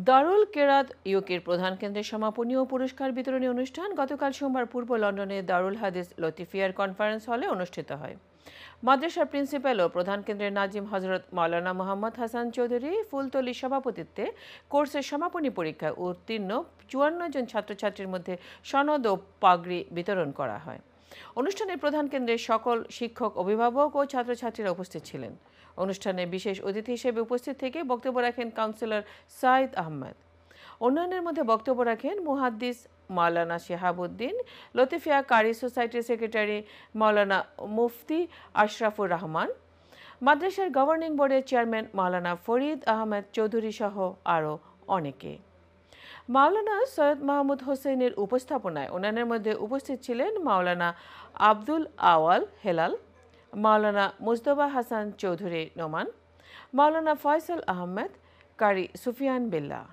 দারুল কেরাত ইউকের প্রধান কেন্দ্রের সমাপনী ও পুরস্কার বিতরণী অনুষ্ঠান গতকাল সোমবার পূর্ব লন্ডনে দারুল হাদিস লতিফিয়ার কনফারেন্স হলে অনুষ্ঠিত হয়। মাদ্রাসার প্রিন্সিপাল ও প্রধান কেন্দ্রের নাজিম হজরত মাওলানা মোহাম্মদ হাসান চৌধুরী ফুলতলির সভাপতিত্বে কোর্সের সমাপনী পরীক্ষায় উত্তীর্ণ ৫৪ জন ছাত্রছাত্রীর মধ্যে সনদ ও পাগড়ি বিতরণ করা হয়। অনুষ্ঠানে প্রধান কেন্দ্রের সকল শিক্ষক, অভিভাবক ও ছাত্রছাত্রীরা উপস্থিত ছিলেন। অনুষ্ঠানে বিশেষ অতিথি হিসেবে উপস্থিত থেকে বক্তব্য রাখেন কাউন্সিলর সাইদ আহমেদ। অন্যান্যের মধ্যে বক্তব্য রাখেন মুহাদ্দিস মাওলানা শিহাবুদ্দিন, লতিফিয়া কারি সোসাইটির সেক্রেটারি মাওলানা মুফতি আশরাফুর রহমান, মাদ্রাসার গভর্নিং বোর্ডের চেয়ারম্যান মাওলানা ফরিদ আহমেদ চৌধুরী সহ আরও অনেকে। মাওলানা সৈয়দ মাহমুদ হোসেনের উপস্থাপনায় অন্যান্যের মধ্যে উপস্থিত ছিলেন মাওলানা আব্দুল আওয়াল হেলাল, মাওলানা মুজতবা হাসান চৌধুরী নোমান, মাওলানা ফয়সাল আহমেদ, কারি সুফিয়ান বিল্লাহ।